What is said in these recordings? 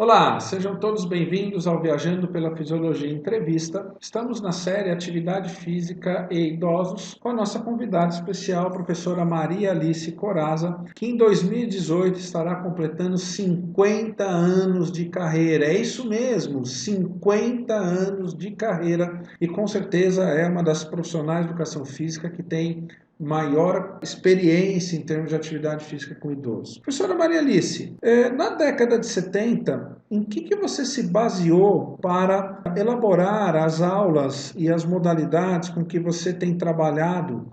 Olá, sejam todos bem-vindos ao Viajando pela Fisiologia Entrevista. Estamos na série Atividade Física e Idosos com a nossa convidada especial, a professora Maria Alice Corazza, que em 2018 estará completando 50 anos de carreira. É isso mesmo, 50 anos de carreira e com certeza é uma das profissionais de educação física que tem maior experiência em termos de atividade física com idosos. Professora Maria Alice, na década de 70, em que você se baseou para elaborar as aulas e as modalidades com que você tem trabalhado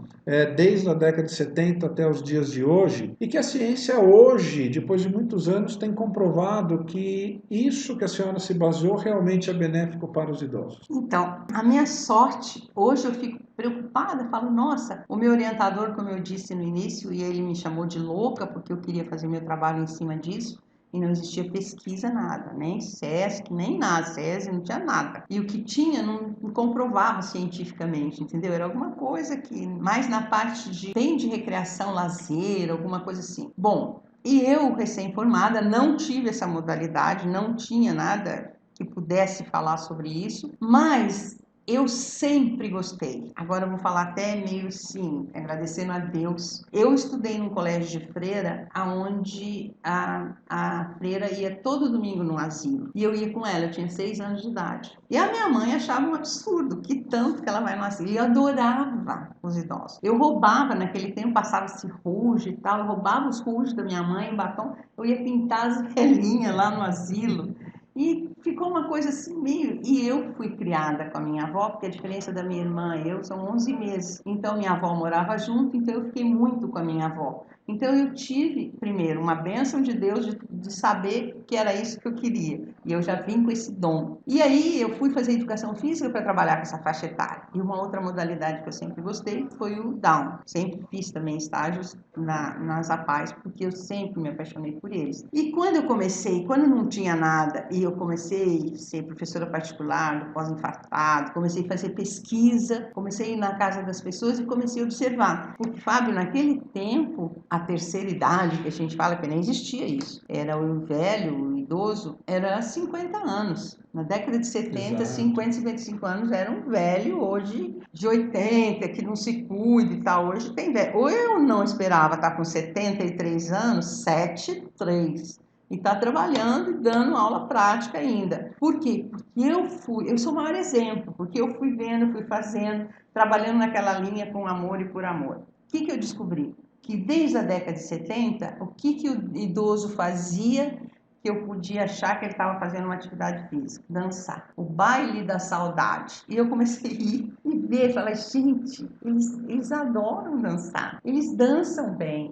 desde a década de 70 até os dias de hoje, e que a ciência hoje, depois de muitos anos, tem comprovado que isso que a senhora se baseou realmente é benéfico para os idosos? Então, a minha sorte, hoje eu fico preocupada, falo, nossa, o meu orientador, como eu disse no início, e ele me chamou de louca porque eu queria fazer meu trabalho em cima disso, e não existia pesquisa, nada, nem SESC, nem nada, SESI, não tinha nada. E o que tinha não comprovava cientificamente, entendeu? Era alguma coisa que, mais na parte de recreação, lazer, alguma coisa assim. Bom, e eu, recém-formada, não tive essa modalidade, não tinha nada que pudesse falar sobre isso, mas eu sempre gostei. Agora eu vou falar até meio assim, agradecendo a Deus. Eu estudei num colégio de freira, onde a freira ia todo domingo no asilo. E eu ia com ela, eu tinha 6 anos de idade. E a minha mãe achava um absurdo, que tanto que ela vai no asilo. E eu adorava os idosos. Eu roubava, naquele tempo passava-se rouge e tal, eu roubava os rouges da minha mãe, batom, eu ia pintar as velhinhas lá no asilo. E ficou uma coisa assim meio... E eu fui criada com a minha avó, porque a diferença da minha irmã e eu são 11 meses. Então, minha avó morava junto, então eu fiquei muito com a minha avó. Então, eu tive, primeiro, uma bênção de Deus de saber que era isso que eu queria. E eu já vim com esse dom. E aí, eu fui fazer educação física para trabalhar com essa faixa etária. E uma outra modalidade que eu sempre gostei foi o Down. Sempre fiz também estágios nas APAES, porque eu sempre me apaixonei por eles. E quando eu comecei, quando não tinha nada, e eu comecei a ser professora particular, do pós-infartado, comecei a fazer pesquisa, comecei a ir na casa das pessoas e comecei a observar. Porque, Fábio, naquele tempo, a terceira idade, que a gente fala que nem existia isso, era o velho, o idoso, era 50 anos. Na década de 70, Exato. 50, 55 anos era um velho, hoje de 80, que não se cuida e tal. Hoje tem velho. Ou eu não esperava estar com 73 anos, 73, e está trabalhando e dando aula prática ainda. Por quê? Porque eu sou o maior exemplo, porque eu fui vendo, fui fazendo, trabalhando naquela linha com amor e por amor. O que eu descobri? Que desde a década de 70, o que o idoso fazia que eu podia achar que ele estava fazendo uma atividade física? Dançar. O baile da saudade. E eu comecei a ir e ver, falar, gente, eles adoram dançar. Eles dançam bem.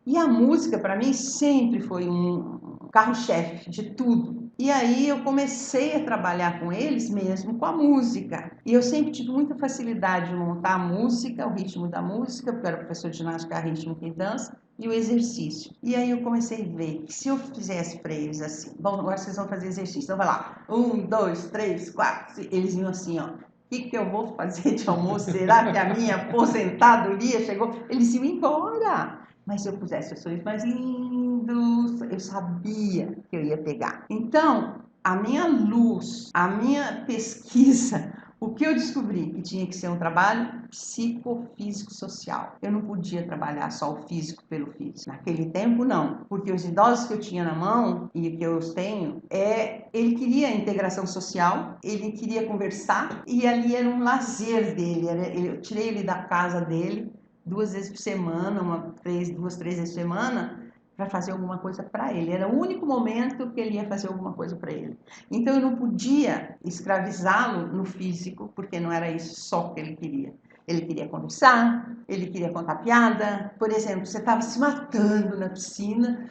E a música, para mim, sempre foi um carro-chefe de tudo. E aí eu comecei a trabalhar com eles mesmo com a música. E eu sempre tive muita facilidade de montar a música, o ritmo da música, porque eu era professor de ginástica rítmica e dança, e o exercício. E aí eu comecei a ver que se eu fizesse para eles assim, bom, agora vocês vão fazer exercício, então vai lá, 1, 2, 3, 4, eles iam assim, ó, o que eu vou fazer de almoço? Será que a minha aposentadoria chegou? Eles iam embora. Mas se eu pusesse os sorrisos mais lindos, eu sabia que eu ia pegar. Então, a minha luz, a minha pesquisa, o que eu descobri? Que tinha que ser um trabalho psicofísico-social. Eu não podia trabalhar só o físico pelo físico. Naquele tempo, não. Porque os idosos que eu tinha na mão e que eu os tenho, ele queria integração social, ele queria conversar e ali era um lazer dele. Eu tirei ele da casa dele 2 vezes por semana, 2, 3 vezes por semana, para fazer alguma coisa para ele. Era o único momento que ele ia fazer alguma coisa para ele. Então eu não podia escravizá-lo no físico, porque não era isso só que ele queria. Ele queria conversar, ele queria contar piada. Por exemplo, você estava se matando na piscina,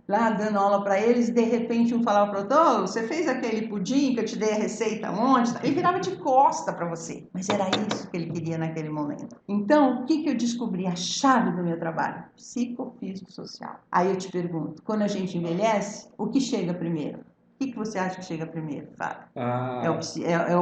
lá dando aula para eles, e de repente um falava para o outro, você fez aquele pudim que eu te dei a receita ontem? Ele virava de costa para você. Mas era isso que ele queria naquele momento. Então, o que eu descobri? A chave do meu trabalho? Psicofísico social. Aí eu te pergunto, quando a gente envelhece, o que chega primeiro? O que você acha que chega primeiro, Fábio? Ah, É o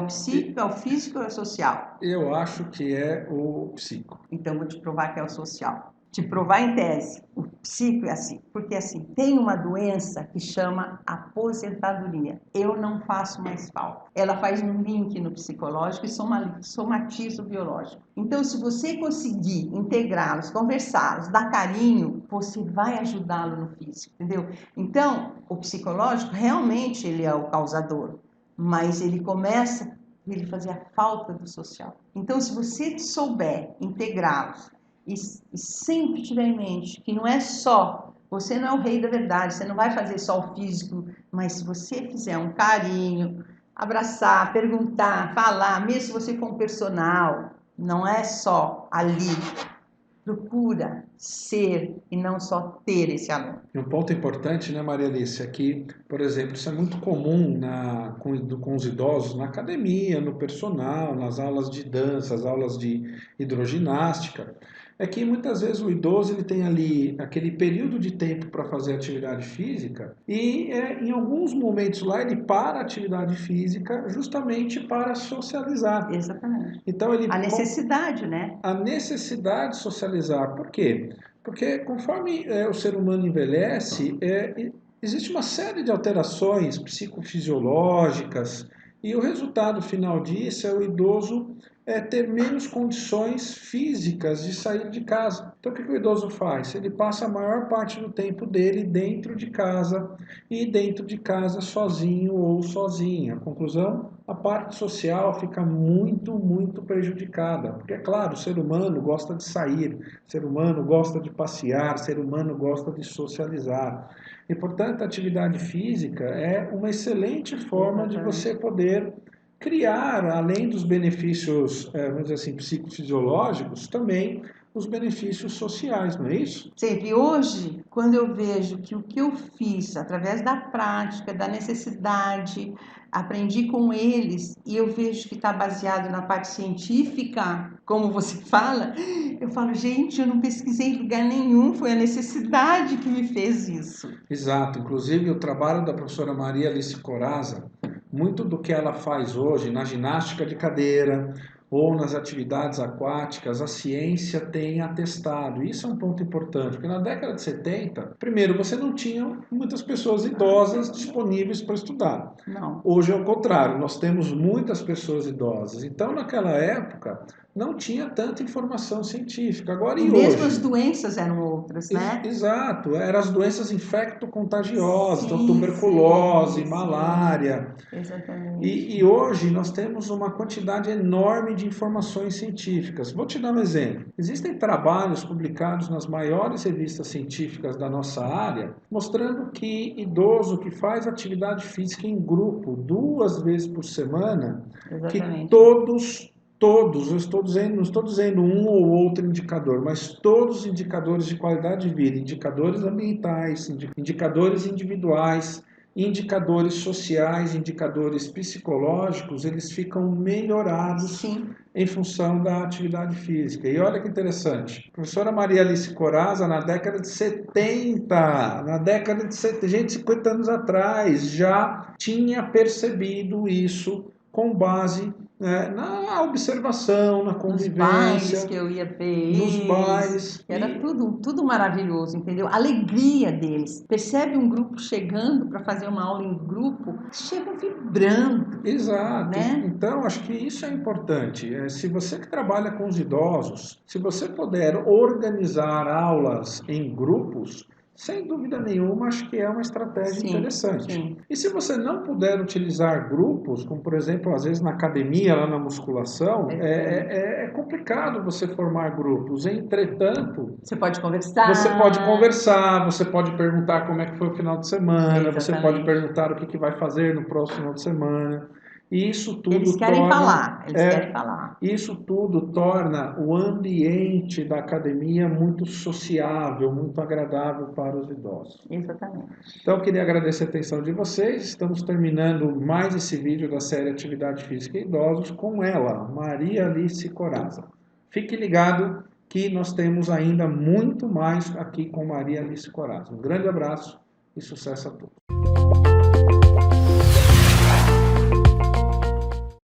psíquico, é o físico ou é o social? eu acho que é o psico. Então, vou te provar que é o social. te provar em tese. O psico é assim, porque assim, tem uma doença que chama aposentadoria. Eu não faço mais falta. Ela faz um link no psicológico e somatiza o biológico. Então, se você conseguir integrá-los, conversá-los, dar carinho, você vai ajudá-lo no físico, entendeu? Então, o psicológico realmente ele é o causador, mas ele começa ele fazia falta do social. Então, se você souber integrá-los e sempre tiver em mente que não é só, você não é o rei da verdade, você não vai fazer só o físico, mas se você fizer um carinho, abraçar, perguntar, falar, mesmo se você for um personal, não é só ali. Procura ser e não só ter esse aluno. Um ponto importante, né, Maria Alice, aqui, por exemplo, isso é muito comum com os idosos na academia, no personal, nas aulas de dança, as aulas de hidroginástica, é que muitas vezes o idoso ele tem ali aquele período de tempo para fazer atividade física e em alguns momentos lá ele para a atividade física justamente para socializar. Exatamente. Então ele a necessidade, né? A necessidade de socializar. Por quê? Porque conforme o ser humano envelhece, existe uma série de alterações psicofisiológicas e o resultado final disso é o idoso ter menos condições físicas de sair de casa. Então o que o idoso faz? Ele passa a maior parte do tempo dele dentro de casa e dentro de casa sozinho ou sozinha. A conclusão? A parte social fica muito, muito prejudicada. Porque, é claro, o ser humano gosta de sair, o ser humano gosta de passear, o ser humano gosta de socializar. E, portanto, a atividade física é uma excelente forma de você poder criar, além dos benefícios, vamos dizer assim, psicofisiológicos, também os benefícios sociais, não é isso? Sempre. Hoje, quando eu vejo que o que eu fiz através da prática, da necessidade, aprendi com eles e eu vejo que está baseado na parte científica, como você fala, eu falo, gente, eu não pesquisei em lugar nenhum, foi a necessidade que me fez isso. Exato. Inclusive, o trabalho da professora Maria Alice Corazza, muito do que ela faz hoje na ginástica de cadeira ou nas atividades aquáticas, a ciência tem atestado. Isso é um ponto importante, porque na década de 70, primeiro, você não tinha muitas pessoas idosas disponíveis para estudar. Não. Hoje é o contrário, nós temos muitas pessoas idosas. Então, naquela época, não tinha tanta informação científica. Agora, E e mesmo hoje? as doenças eram outras, né? Exato, eram as doenças infecto-contagiosas, então Sim, tuberculose, sim, malária. exatamente. E hoje nós temos uma quantidade enorme de informações científicas. Vou te dar um exemplo. Existem trabalhos publicados nas maiores revistas científicas da nossa área, mostrando que idoso que faz atividade física em grupo 2 vezes por semana, Exatamente. que todos, eu estou dizendo, não estou dizendo um ou outro indicador, mas todos os indicadores de qualidade de vida, indicadores ambientais, indicadores individuais, indicadores sociais, indicadores psicológicos, eles ficam melhorados Sim. em função da atividade física. E olha que interessante, a professora Maria Alice Corazza, na década de 70, gente, 50 anos atrás, já tinha percebido isso com base na observação, na Nos bailes convivência, que eu ia ver nos eles, bailes. era tudo maravilhoso, entendeu? A alegria deles. Percebe um grupo chegando para fazer uma aula em grupo, chegam vibrando. Exato. Né? Então, acho que isso é importante. Se você que trabalha com os idosos, se você puder organizar aulas em grupos, sem dúvida nenhuma, acho que é uma estratégia interessante. Sim. E se você não puder utilizar grupos, como por exemplo, às vezes na academia, lá na musculação, é complicado você formar grupos. Entretanto, você pode conversar. Você pode perguntar como é que foi o final de semana, Exatamente. você pode perguntar o que vai fazer no próximo final de semana. E isso tudo eles querem falar. Isso tudo torna o ambiente da academia muito sociável, muito agradável para os idosos. Exatamente. Então, eu queria agradecer a atenção de vocês. Estamos terminando mais esse vídeo da série Atividade Física em Idosos com ela, Maria Alice Corazza. Fique ligado que nós temos ainda muito mais aqui com Maria Alice Corazza. Um grande abraço e sucesso a todos.